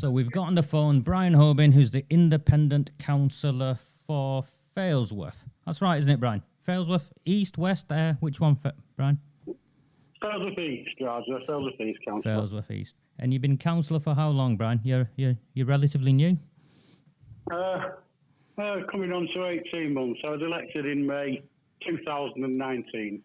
So we've got on the phone Brian Hobin, who's the independent councillor for Failsworth. That's right, isn't it, Brian? Failsworth, East, West, which one, Brian? Failsworth East, Roger. Failsworth East, councillor. Failsworth East. And you've been councillor for how long, Brian? You're relatively new? Coming on to 18 months. I was elected in May 2019.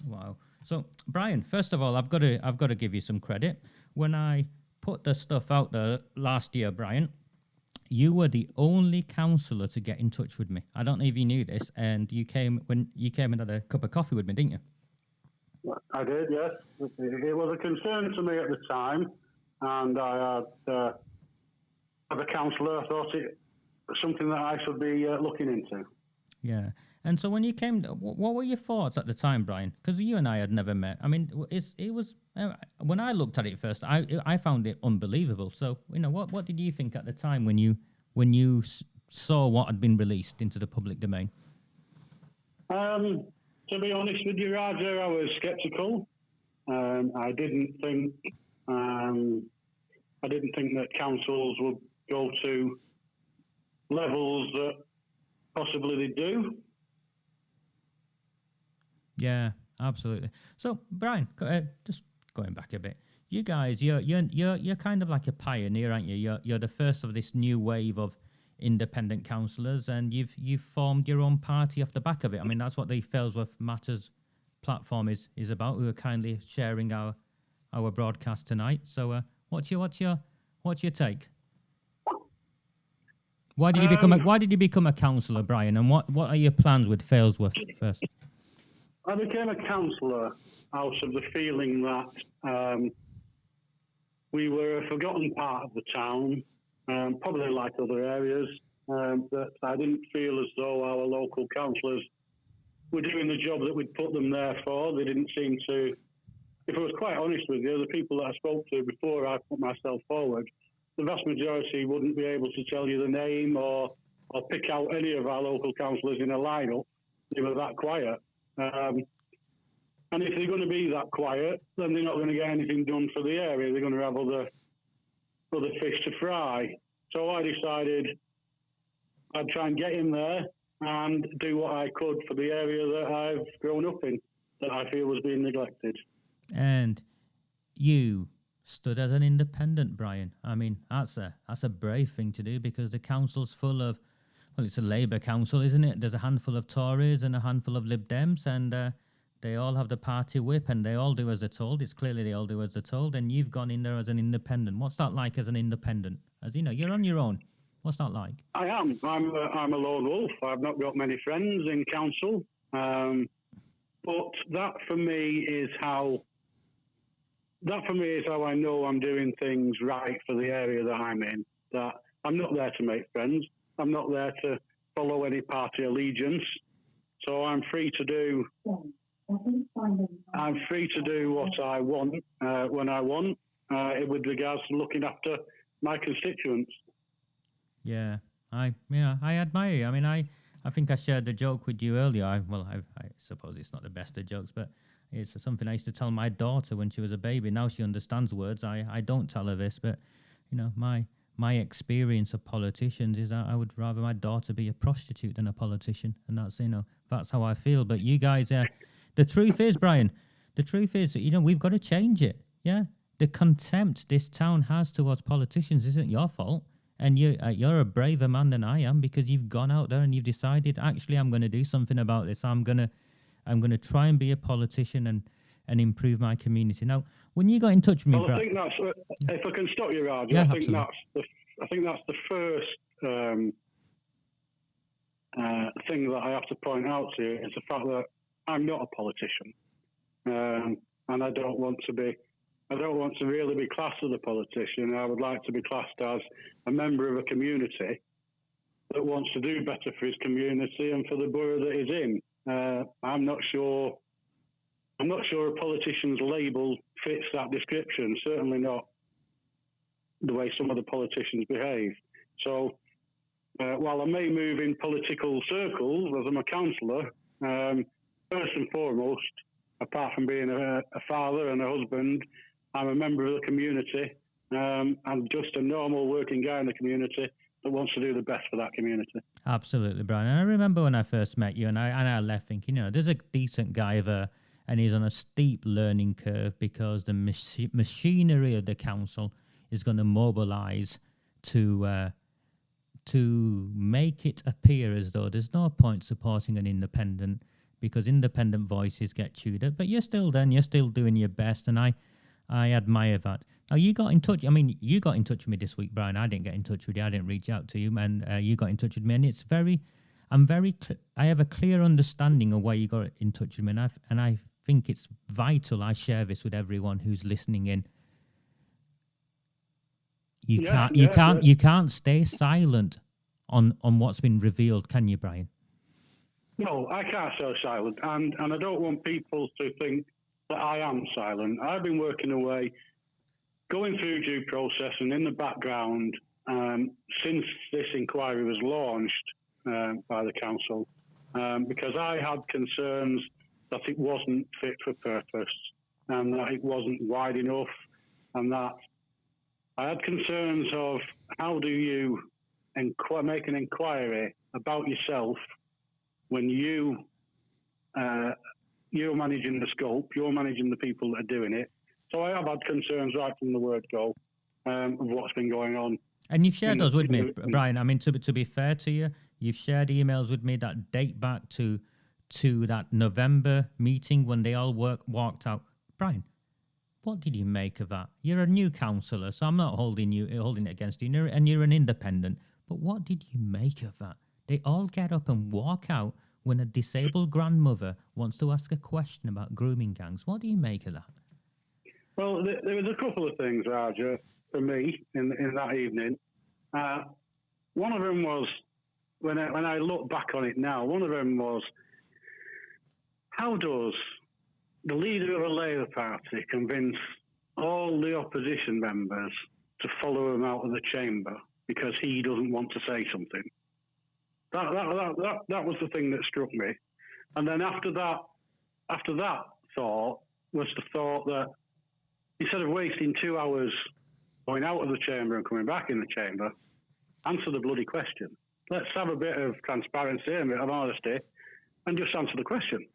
Wow. So, Brian, first of all, I've got to give you some credit. When I put the stuff out there last year, Brian, you were the only councillor to get in touch with me. I don't know if you knew this, and you came and had a cup of coffee with me, didn't you? I did, yes. It was a concern to me at the time, and I had, as a councillor, I thought it was something that I should be looking into. Yeah. And so when you came, what were your thoughts at the time, Brian? Because you and I had never met. I mean, it was when I looked at it first, I found it unbelievable. So, what did you think at the time when you saw what had been released into the public domain? To be honest with you, Roger, I was sceptical. I didn't think that councils would go to levels that possibly they do. Yeah, absolutely. So, Brian, just going back a bit, you guys, you're kind of like a pioneer, aren't you? You're the first of this new wave of independent councillors, and you've formed your own party off the back of it. I mean, that's what the Failsworth Matters platform is about. We were kindly sharing our broadcast tonight. So, what's your take? Why did you become a councillor, Brian? And what are your plans with Failsworth first? I became a councillor out of the feeling that we were a forgotten part of the town, probably like other areas, that I didn't feel as though our local councillors were doing the job that we'd put them there for. They didn't seem to, if I was quite honest with you, the people that I spoke to before I put myself forward, the vast majority wouldn't be able to tell you the name or pick out any of our local councillors in a lineup. They were that quiet. And if they're going to be that quiet, then they're not going to get anything done for the area. They're going to have other fish to fry. So I decided I'd try and get in there and do what I could for the area that I've grown up in, that I feel was being neglected. And you stood as an independent, Brian. I mean, that's a brave thing to do, because the council's full of, well, it's a Labour council, isn't it? There's a handful of Tories and a handful of Lib Dems, and they all have the party whip, and they all do as they're told. It's clearly they all do as they're told, and you've gone in there as an independent. What's that like as an independent? As you know, you're on your own. What's that like? I am. I'm a lone wolf. I've not got many friends in council, but that for me is how I know I'm doing things right for the area that I'm in. That I'm not there to make friends. I'm not there to follow any party allegiance. So I'm free to do. I'm free to do what I want when I want, with regards to looking after my constituents. Yeah, I admire you. I mean, I think I shared the joke with you earlier. I suppose it's not the best of jokes, but it's something I used to tell my daughter when she was a baby. Now she understands words. I don't tell her this, but my experience of politicians is that I would rather my daughter be a prostitute than a politician, and that's how I feel. But you guys, the truth is, Brian, we've got to change it. Yeah, the contempt this town has towards politicians isn't your fault. And you're a braver man than I am, because you've gone out there and you've decided, actually, I'm going to do something about this. I'm going to try and be a politician and improve my community. Now, when you got in touch with me, well, I think that's, if I can stop you, Raj, I think that's the first thing that I have to point out to you is the fact that I'm not a politician, and I don't want to really be classed as a politician. I would like to be classed as a member of a community that wants to do better for his community and for the borough that he's in. I'm not sure a politician's label fits that description. Certainly not the way some of the politicians behave. So while I may move in political circles as I'm a councillor, first and foremost, apart from being a father and a husband, I'm a member of the community, I'm just a normal working guy in the community that wants to do the best for that community. Absolutely, Brian. And I remember when I first met you, and I left thinking, there's a decent guy there, and he's on a steep learning curve because the machinery of the council is going to mobilise to make it appear as though there's no point supporting an independent because independent voices get chewed up. But you're still there, and you're still doing your best, and I admire that. Now, you got in touch. I mean, you got in touch with me this week, Brian. I didn't get in touch with you. I didn't reach out to you, and you got in touch with me. And it's I have a clear understanding of why you got in touch with me, and I think it's vital. I share this with everyone who's listening in. You can't stay silent on what's been revealed, can you, Brian? No, I can't stay silent, and I don't want people to think that I am silent. I've been working away, going through due process and in the background since this inquiry was launched by the council, because I had concerns that it wasn't fit for purpose and that it wasn't wide enough, and that I had concerns of how do you make an inquiry about yourself when you're managing the scope, you're managing the people that are doing it. So I have had concerns right from the word go of what's been going on. And you've shared those with me, Brian. I mean, to be fair to you, you've shared emails with me that date back to that November meeting when they all walked out. Brian, what did you make of that? You're a new councillor, so I'm not holding it against you, and you're an independent. But what did you make of that? They all get up and walk out when a disabled grandmother wants to ask a question about grooming gangs. What do you make of that? Well, there was a couple of things, Roger, for me in that evening. One of them was, when I look back on it now, one of them was, how does the leader of a Labour Party convince all the opposition members to follow him out of the chamber because he doesn't want to say something? That was the thing that struck me. And then after that thought was the thought that instead of wasting 2 hours going out of the chamber and coming back in the chamber, answer the bloody question. Let's have a bit of transparency and a bit of honesty and just answer the question.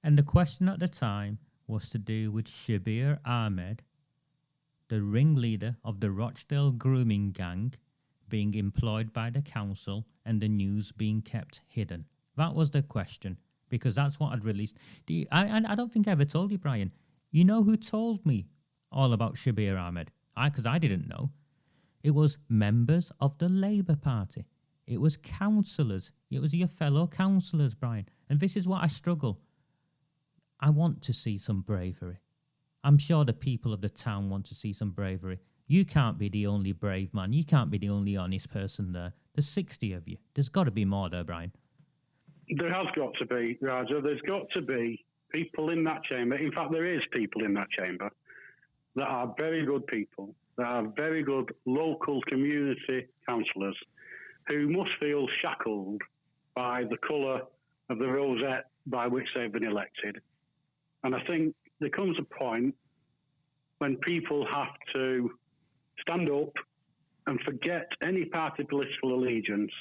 And the question at the time was to do with Shabir Ahmed, the ringleader of the Rochdale grooming gang, being employed by the council and the news being kept hidden. That was the question, because that's what I'd released. I don't think I ever told you, Brian. You know who told me all about Shabir Ahmed? Because I didn't know. It was members of the Labour Party. It was councillors. It was your fellow councillors, Brian. And this is what I struggle. I want to see some bravery. I'm sure the people of the town want to see some bravery. You can't be the only brave man. You can't be the only honest person there. There's 60 of you. There's got to be more there, Brian. There has got to be, Raja. There's got to be people in that chamber. In fact, there is people in that chamber that are very good people, that are very good local community councillors who must feel shackled by the colour of the rosette by which they've been elected. And I think there comes a point when people have to stand up and forget any party political allegiance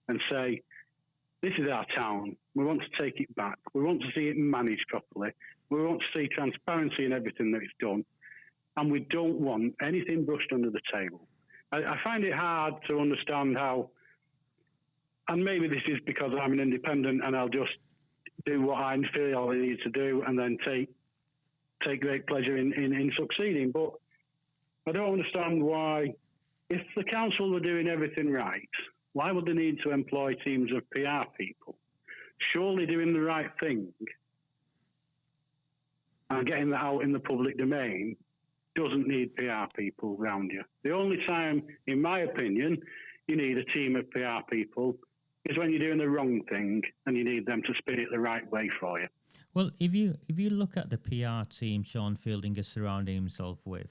and say, this is our town. We want to take it back. We want to see it managed properly. We want to see transparency in everything that it's done. And we don't want anything brushed under the table. I find it hard to understand how, and maybe this is because I'm an independent and I'll just do what I feel I need to do and then take great pleasure in succeeding. But I don't understand why, if the council were doing everything right, why would they need to employ teams of PR people? Surely doing the right thing and getting that out in the public domain doesn't need PR people around you. The only time, in my opinion, you need a team of PR people is when you're doing the wrong thing and you need them to spin it the right way for you. Well, if you look at the PR team Sean Fielding is surrounding himself with,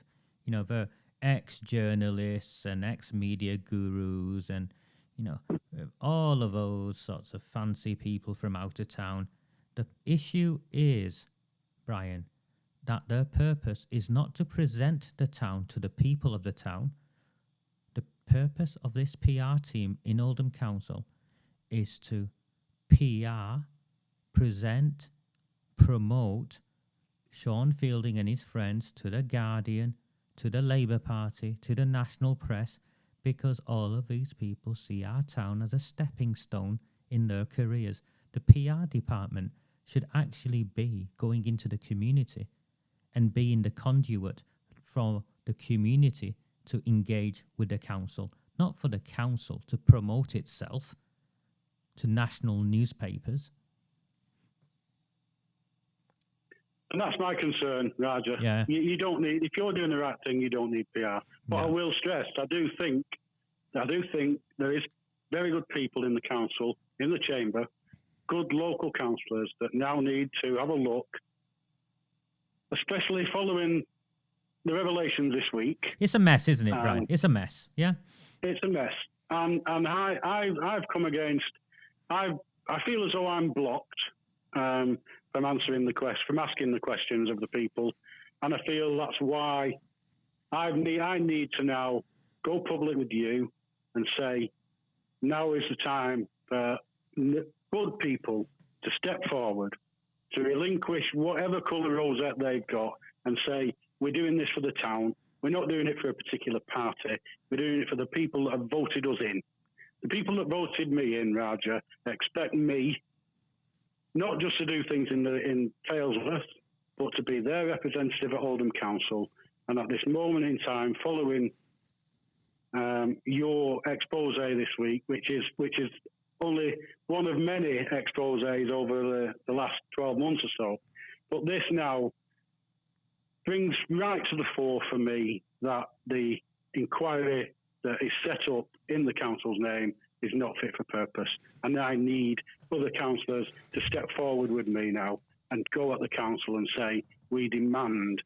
the ex-journalists and ex-media gurus and, all of those sorts of fancy people from out of town. The issue is, Brian, that their purpose is not to present the town to the people of the town. The purpose of this PR team in Oldham Council is to PR, present, promote Sean Fielding and his friends to the Guardian, to the Labour Party, to the national press, because all of these people see our town as a stepping stone in their careers. The PR department should actually be going into the community and being the conduit for the community to engage with the council, not for the council to promote itself to national newspapers. And that's my concern, Raja. Yeah. You don't need, if you're doing the right thing, you don't need PR. But No. I will stress, I do think there is very good people in the council, in the chamber, good local councillors that now need to have a look, especially following the revelations this week. It's a mess, isn't it, Brian? It's a mess. Yeah. It's a mess. And I've come against, I feel as though I'm blocked from asking the questions of the people. And I feel that's why I need to now go public with you and say, now is the time for good people to step forward, to relinquish whatever colour rosette they've got and say, we're doing this for the town. We're not doing it for a particular party. We're doing it for the people that have voted us in. The people that voted me in, Raja, expect me not just to do things in Failsworth, but to be their representative at Oldham Council. And at this moment in time, following your expose this week, which is only one of many exposes over the last 12 months or so, but this now brings right to the fore for me that the inquiry that is set up in the council's name is not fit for purpose. And I need other councillors to step forward with me now and go at the council and say, we demand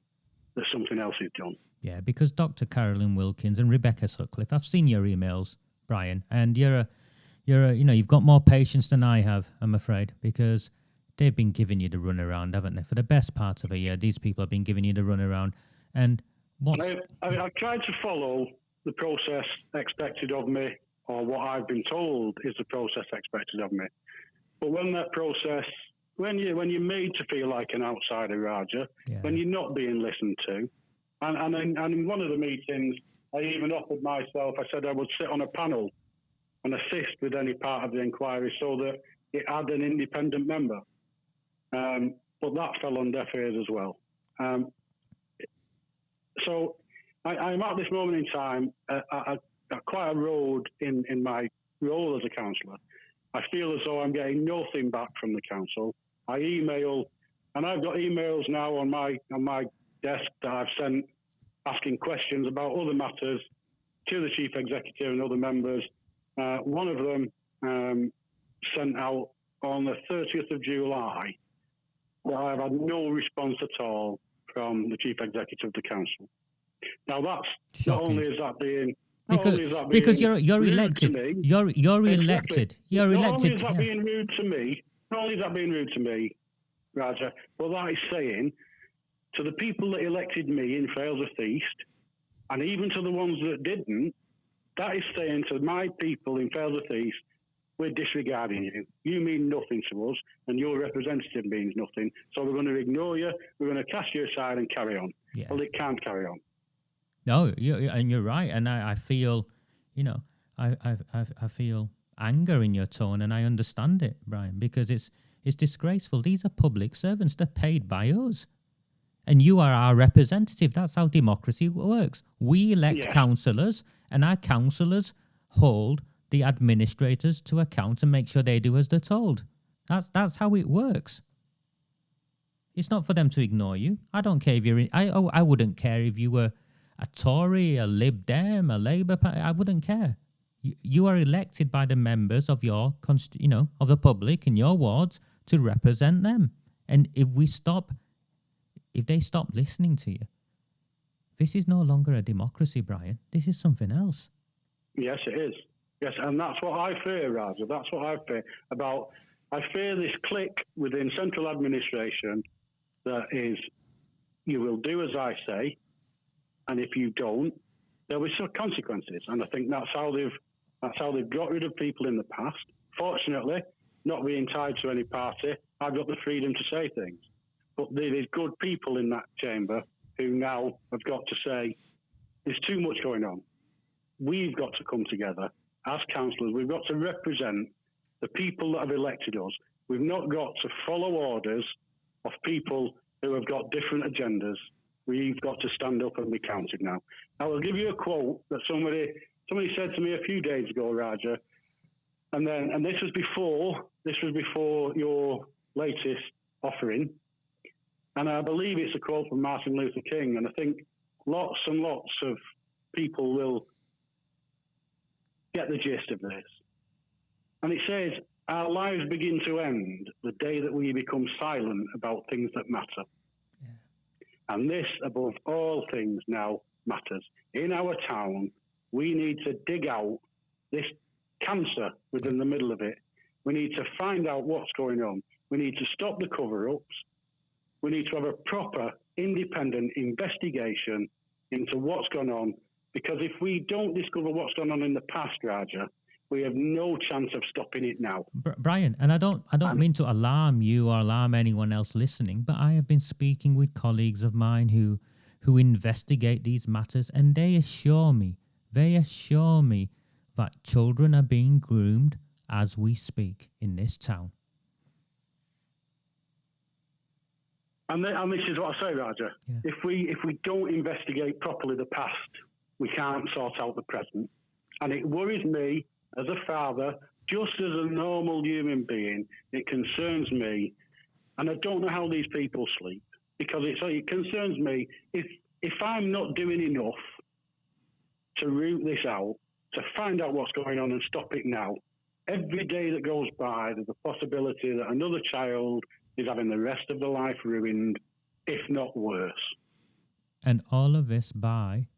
that something else is done. Yeah, because Dr. Carolyn Wilkins and Rebecca Sutcliffe, I've seen your emails, Brian, and you've got more patience than I have, I'm afraid, because they've been giving you the runaround, haven't they? For the best part of a year, these people have been giving you the runaround. And I've tried to follow the process expected of me, or what I've been told is the process expected of me. But when that process, when you're made to feel like an outsider, Raja, when you're not being listened to, and in one of the meetings, I even offered myself, I said I would sit on a panel and assist with any part of the inquiry so that it had an independent member. But that fell on deaf ears as well. So I'm at this moment in time at quite a road in my role as a councillor. I feel as though I'm getting nothing back from the council. I email, and I've got emails now on my desk that I've sent asking questions about other matters to the chief executive and other members. One of them sent out on the 30th of July, that I've had no response at all from the chief executive of the council. Not only is that being because you're elected. Me, you're exactly. elected. You're not elected. Only is that being rude to me, not only is that being rude to me, Raja, but that is saying to the people that elected me in Failsworth East, and even to the ones that didn't, that is saying to my people in Failsworth East, we're disregarding you. You mean nothing to us, and your representative means nothing. So we're going to ignore you. We're going to cast you aside and carry on. Yeah. Well, it can't carry on. No, and you're right. And I feel, I feel anger in your tone, and I understand it, Brian, because it's disgraceful. These are public servants. They're paid by us. And you are our representative. That's how democracy works. We elect councillors, and our councillors hold the administrators to account and make sure they do as they're told. That's how it works. It's not for them to ignore you. I don't care if you're I wouldn't care if you were a Tory, a Lib Dem, a Labour Party. I wouldn't care. You are elected by the members of your of the public in your wards to represent them. And if they stop listening to you, this is no longer a democracy, Brian. This is something else. Yes, it is. Yes, and that's what I fear, Raja. That's what I fear about. I fear this clique within central administration that is you will do as I say, and if you don't, there'll be some consequences. And I think that's how they've got rid of people in the past. Fortunately, not being tied to any party, I've got the freedom to say things. But there's good people in that chamber who now have got to say, there's too much going on. We've got to come together as councillors. We've got to represent the people that have elected us. We've not got to follow orders of people who have got different agendas. We've got to stand up and be counted now. I will give you a quote that somebody said to me a few days ago, Raja, and this was before your latest offering, and I believe it's a quote from Martin Luther King, and I think lots and lots of people will get the gist of this. And it says, our lives begin to end the day that we become silent about things that matter. Yeah. And this, above all things now, matters. In our town, we need to dig out this cancer within the middle of it. We need to find out what's going on. We need to stop the cover-ups. We need to have a proper, independent investigation into what's gone on. Because if we don't discover what's gone on in the past, Raja, we have no chance of stopping it now. Brian, and I don't mean to alarm you or alarm anyone else listening, but I have been speaking with colleagues of mine who investigate these matters, and they assure me that children are being groomed as we speak in this town. And this is what I say, Raja. Yeah. If we don't investigate properly the past, we can't sort out the present. And it worries me as a father, just as a normal human being. It concerns me. And I don't know how these people sleep, because it concerns me if I'm not doing enough to root this out, to find out what's going on and stop it now. Every day that goes by, there's a possibility that another child is having the rest of their life ruined, if not worse. And all of this by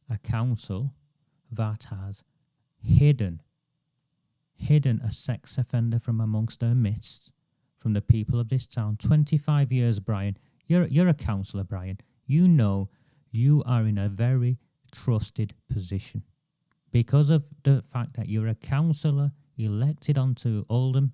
a council that has hidden a sex offender from amongst their midst, from the people of this town. 25 years, Brian. You're a councillor, Brian. You know you are in a very trusted position because of the fact that you're a councillor elected onto Oldham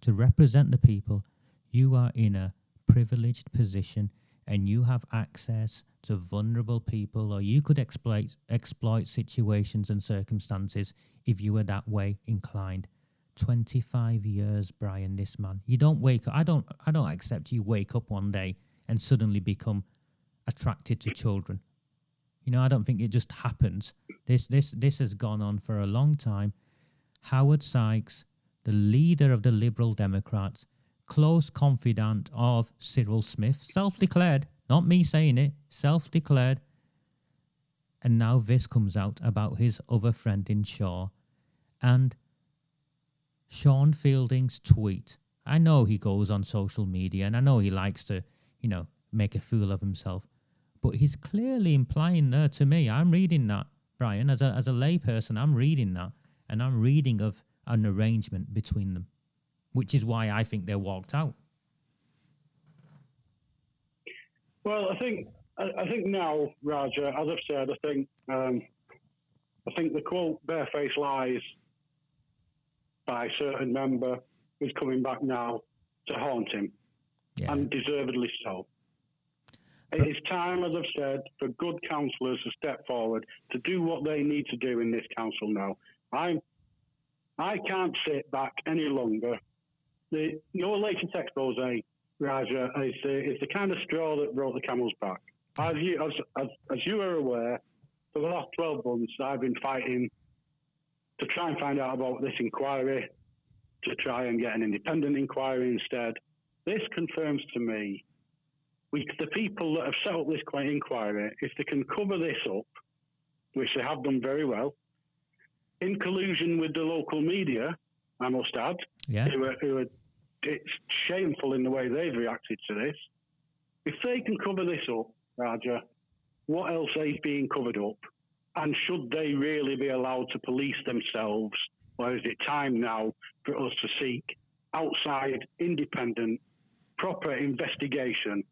to represent the people. You are in a privileged position and you have access to vulnerable people, or you could exploit situations and circumstances if you were that way inclined. 25 years, Brian, this man. You don't wake up. I don't accept you wake up one day and suddenly become attracted to children. You know, I don't think it just happens. This has gone on for a long time. Howard Sykes, the leader of the Liberal Democrats, close confidant of Cyril Smith, self-declared, not me saying it, self-declared. And now this comes out about his other friend in Shaw. And Sean Fielding's tweet. I know he goes on social media and I know he likes to, make a fool of himself. But he's clearly implying there to me, I'm reading that, Brian, as a layperson, I'm reading that. And I'm reading of an arrangement between them, which is why I think they walked out. Well, I think now, Raja, as I've said, I think the quote "barefaced lies" by a certain member is coming back now to haunt him, and deservedly so. It is time, as I've said, for good councillors to step forward to do what they need to do in this council now. I can't sit back any longer. Your latest expose, Raja, is the kind of straw that broke the camel's back. As you are aware, for the last 12 months, I've been fighting to try and find out about this inquiry, to try and get an independent inquiry instead. This confirms to me, the people that have set up this inquiry, if they can cover this up, which they have done very well, in collusion with the local media, I must add, who are it's shameful in the way they've reacted to this. If they can cover this up, Raja, what else is being covered up? And should they really be allowed to police themselves? Or is it time now for us to seek outside, independent, proper investigation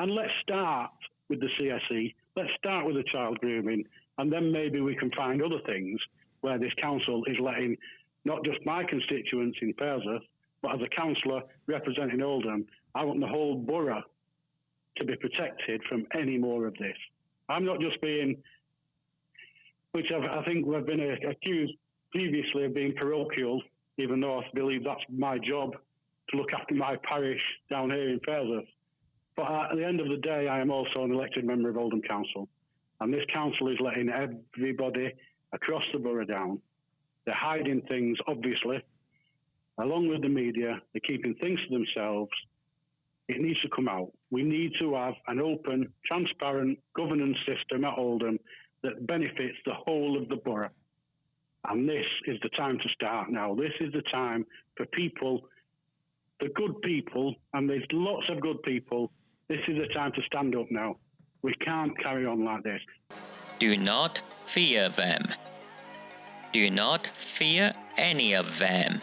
And let's start with the CSE. Let's start with the child grooming, and then maybe we can find other things where this council is letting not just my constituents in Fairshurst, but as a councillor representing Oldham, I want the whole borough to be protected from any more of this. I'm not just being, which I think we've been accused previously of being parochial, even though I believe that's my job to look after my parish down here in Fairshurst. But at the end of the day, I am also an elected member of Oldham Council. And this council is letting everybody across the borough down. They're hiding things, obviously, along with the media. They're keeping things to themselves. It needs to come out. We need to have an open, transparent governance system at Oldham that benefits the whole of the borough. And this is the time to start now. This is the time for people, the good people, and there's lots of good people. This is the time to stand up now. We can't carry on like this. Do not fear them. Do not fear any of them.